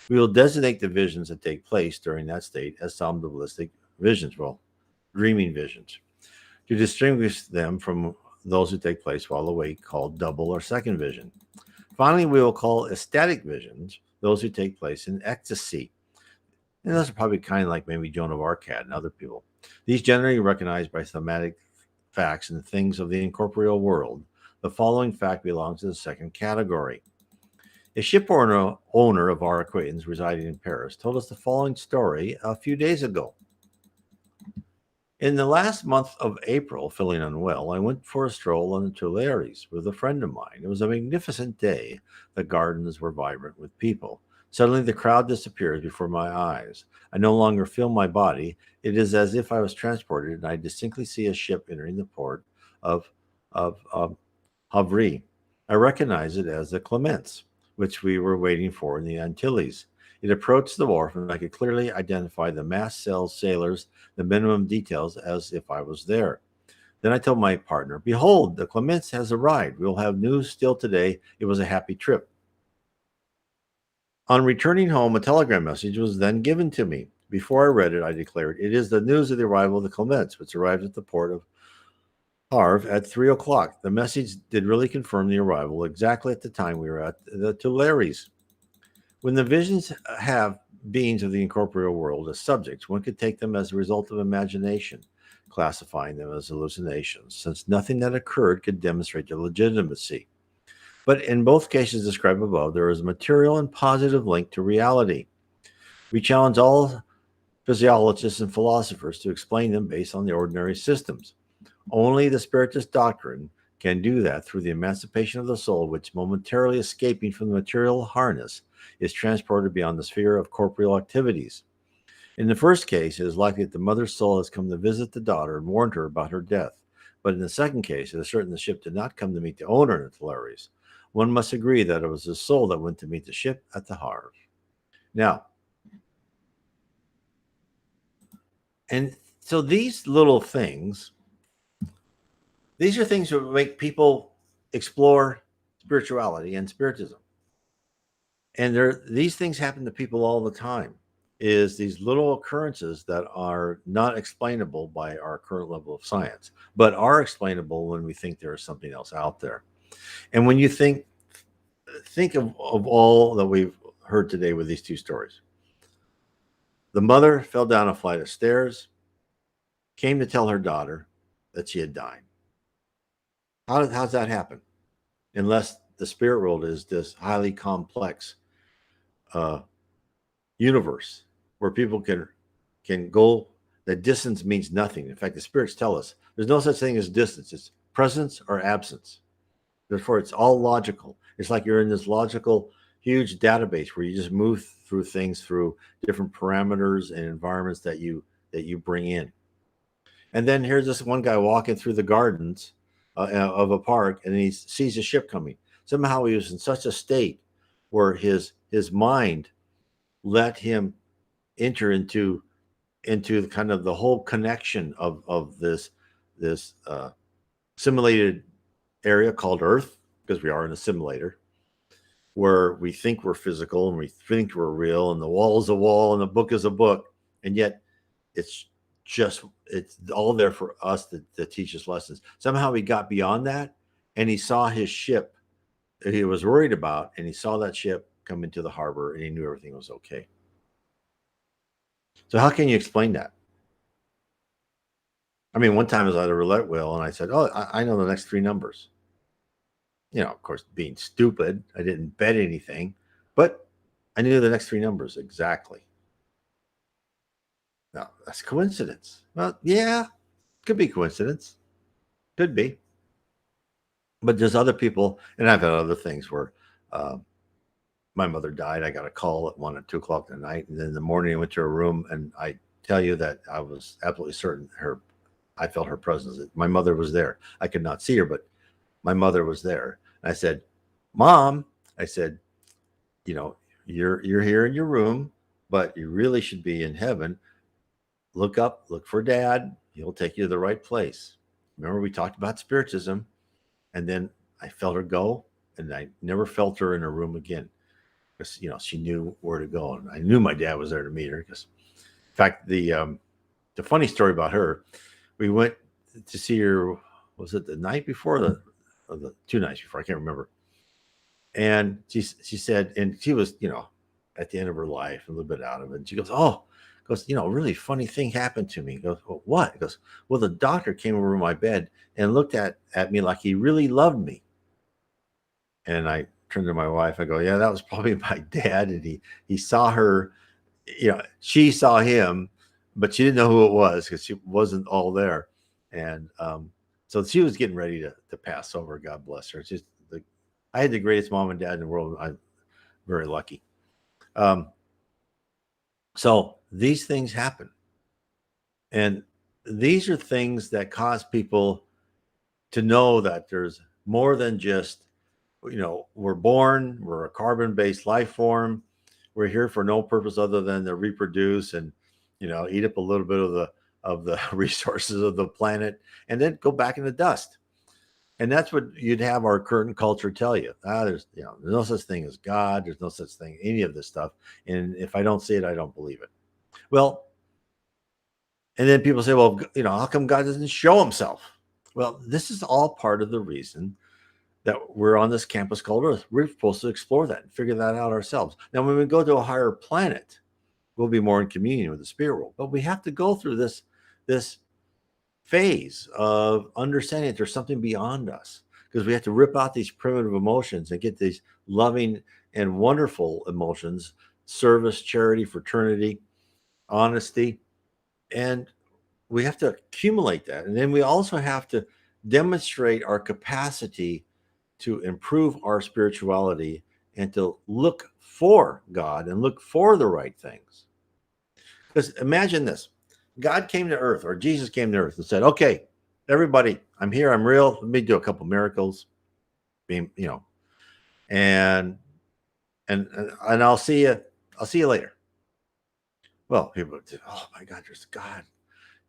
We will designate the visions that take place during that state as somnambulistic visions, dreaming visions, to distinguish them from those who take place while awake, called double or second vision. Finally, we will call ecstatic visions those who take place in ecstasy. And those are probably kind of like maybe Joan of Arc had and other people. These generally recognized by thematic facts and things of the incorporeal world. The following fact belongs to the second category. A ship owner of our acquaintance residing in Paris told us the following story a few days ago. In the last month of April, feeling unwell, I went for a stroll on the Tuileries with a friend of mine. It was a magnificent day. The gardens were vibrant with people. Suddenly, the crowd disappears before my eyes. I no longer feel my body. It is as if I was transported, and I distinctly see a ship entering the port of Havre. I recognize it as the Clements, which we were waiting for in the Antilles. It approached the wharf, and I could clearly identify the mast sailors, the minimum details, as if I was there. Then I told my partner, Behold, the Clements has arrived. We will have news still today. It was a happy trip. On returning home, a telegram message was then given to me. Before I read it, I declared, It is the news of the arrival of the Clements, which arrived at the port of Havre at 3 o'clock. The message did really confirm the arrival exactly at the time we were at the Tuileries. When the visions have beings of the incorporeal world as subjects, one could take them as a result of imagination, classifying them as hallucinations, since nothing that occurred could demonstrate their legitimacy. But in both cases described above, there is a material and positive link to reality. We challenge all physiologists and philosophers to explain them based on the ordinary systems. Only the Spiritist doctrine can do that through the emancipation of the soul, which, momentarily escaping from the material harness, is transported beyond the sphere of corporeal activities. In the first case, it is likely that the mother's soul has come to visit the daughter and warned her about her death. But in the second case, it is certain the ship did not come to meet the owner in the Tuileries. One must agree that it was the soul that went to meet the ship at the Havre. Now, and so these little things, these are things that make people explore spirituality and spiritism. And these things happen to people all the time. is these little occurrences that are not explainable by our current level of science, but are explainable when we think there is something else out there. And when you think of all that we've heard today with these two stories. The mother fell down a flight of stairs, came to tell her daughter that she had died. How's that happen? Unless the spirit world is this highly complex uh, universe where people can go. That distance means nothing. In fact, the spirits tell us there's no such thing as distance. It's presence or absence. Therefore, it's all logical. It's like you're in this logical, huge database where you just move through things through different parameters and environments that you bring in. And then here's this one guy walking through the gardens of a park, and he sees a ship coming. Somehow he was in such a state where his mind let him enter into kind of the whole connection of this simulated area called Earth, because we are in a simulator where we think we're physical and we think we're real, and the wall is a wall and the book is a book, and yet it's all there for us to teach us lessons. Somehow he got beyond that, and he saw his ship that he was worried about, and he saw that ship come into the harbor, and he knew everything was okay. So how can you explain that? I mean, one time I was at a roulette wheel, and I said, "Oh, I know the next three numbers." Of course, being stupid, I didn't bet anything, but I knew the next three numbers exactly. Now, that's coincidence. Well, yeah, could be coincidence. Could be. But there's other people, and I've had other things where my mother died. I got a call at 1 or 2 o'clock in the night, and then in the morning I went to her room, and I tell you that I was absolutely certain I felt her presence. My mother was there. I could not see her, but my mother was there. And I said, "Mom," I said, you're here in your room, but you really should be in heaven. Look up, look for Dad. He'll take you to the right place. Remember, we talked about Spiritism, and then I felt her go, and I never felt her in her room again because she knew where to go, and I knew my dad was there to meet her. Because, in fact, the funny story about her, we went to see her. Was it the night before or the 2 nights before? I can't remember. And she said, and she was at the end of her life, a little bit out of it. And she goes, "Oh." Goes, a really funny thing happened to me. He goes, "Well, what?" He goes, "Well, the doctor came over my bed and looked at me like he really loved me." And I turned to my wife. I go, "Yeah, that was probably my dad." And he saw her, she saw him, but she didn't know who it was because she wasn't all there. And so she was getting ready to pass over. God bless her. It's just I had the greatest mom and dad in the world. I'm very lucky. So these things happen. And these are things that cause people to know that there's more than just, we're born, we're a carbon-based life form. We're here for no purpose other than to reproduce and, eat up a little bit of the resources of the planet and then go back in the dust. And that's what you'd have our current culture tell you. There's no such thing as God. There's no such thing, any of this stuff. And if I don't see it, I don't believe it. Well, and then people say, well, how come God doesn't show himself? Well, this is all part of the reason that we're on this campus called Earth. We're supposed to explore that and figure that out ourselves. Now, when we go to a higher planet, we'll be more in communion with the spirit world. But we have to go through this phase of understanding that there's something beyond us, because we have to rip out these primitive emotions and get these loving and wonderful emotions: service, charity, fraternity, honesty. And we have to accumulate that. And then we also have to demonstrate our capacity to improve our spirituality and to look for God and look for the right things. Because imagine this: God came to earth, or Jesus came to earth and said, "Okay, everybody, I'm here, I'm real. Let me do a couple miracles, and and I'll see you. I'll see you later." Well, people would say, "Oh my God, there's God,"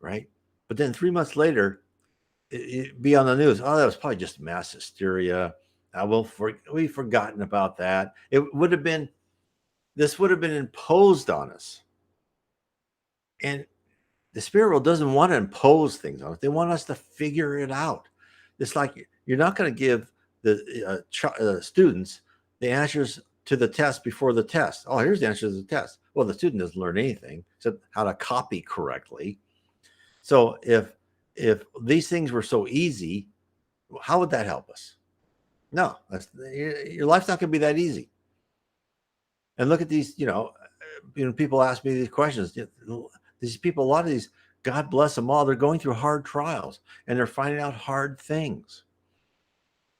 right? But then 3 months later, it'd be on the news. Oh, that was probably just mass hysteria. We've forgotten about that. This would have been imposed on us. And the spirit world doesn't want to impose things on us. They want us to figure it out. It's like you're not going to give the students the answers to the test before the test. Oh, here's the answer to the test. Well, the student doesn't learn anything except how to copy correctly. So if these things were so easy, how would that help us? No, your life's not going to be that easy. And look at these, people ask me these questions. These people, a lot of these, God bless them all, they're going through hard trials and they're finding out hard things.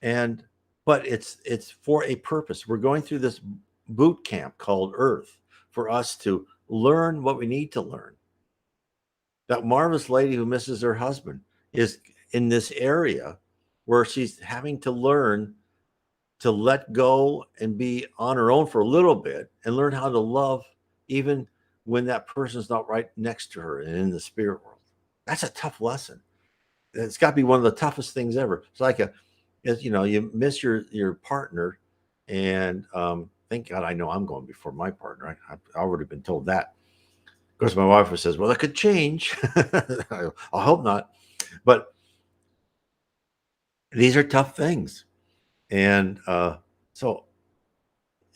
But it's for a purpose. We're going through this boot camp called Earth for us to learn what we need to learn. That marvelous lady who misses her husband is in this area where she's having to learn to let go and be on her own for a little bit and learn how to love even when that person's not right next to her and in the spirit world. That's a tough lesson. It's got to be one of the toughest things ever. It's like you miss your partner, and thank God I know I'm going before my partner. I've already been told that. Of course, my wife says, "Well, that could change." I hope not, but these are tough things, and so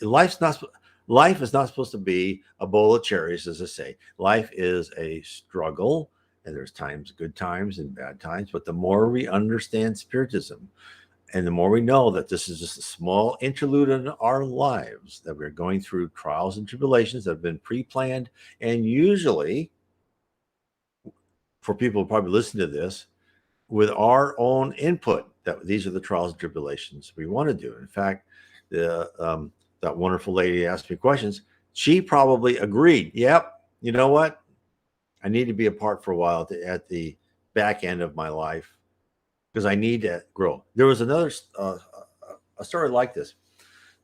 life is not supposed to be a bowl of cherries, as I say. Life is a struggle, and there's good times and bad times. But the more we understand Spiritism, and the more we know that this is just a small interlude in our lives, that we're going through trials and tribulations that have been pre-planned, and usually, for people who probably listen to this, with our own input, that these are the trials and tribulations we want to do. In fact, that wonderful lady asked me questions. She probably agreed. Yep. You know what? I need to be apart for a while at the back end of my life because I need to grow. There was another a story like this.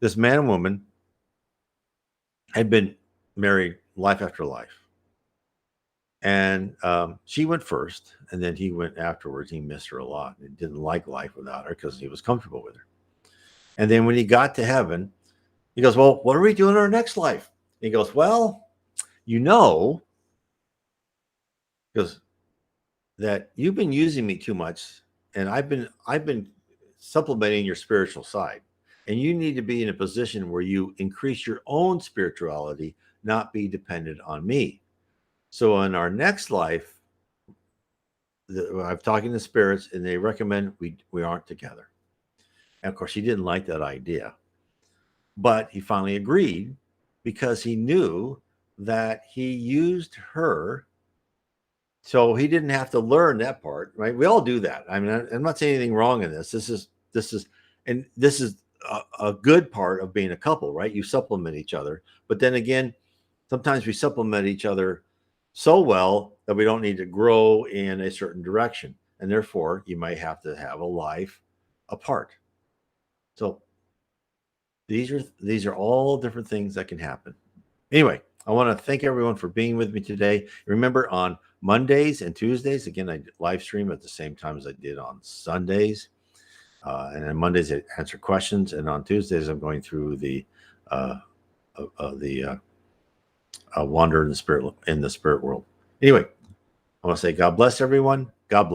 This man and woman had been married life after life. And she went first, and then he went afterwards. He missed her a lot. He didn't like life without her because he was comfortable with her. And then when he got to heaven, he goes, "Well, what are we doing in our next life?" And he goes, "Well, because that you've been using me too much, and I've been supplementing your spiritual side, and you need to be in a position where you increase your own spirituality, not be dependent on me. So in our next life, I'm talking to spirits, and they recommend we aren't together." And of course, he didn't like that idea, but he finally agreed because he knew that he used her, so he didn't have to learn that part. Right? We all do that. I mean, I'm not saying anything wrong in this. This is a good part of being a couple, right? You supplement each other, but then again, sometimes we supplement each other so well that we don't need to grow in a certain direction, and therefore you might have to have a life apart. So these are all different things that can happen. Anyway, I want to thank everyone for being with me today. Remember, on Mondays and Tuesdays, again, I live stream at the same time as I did on Sundays. And on Mondays, I answer questions, and on Tuesdays, I'm going through the wander in the spirit world. Anyway, I want to say God bless everyone. God bless.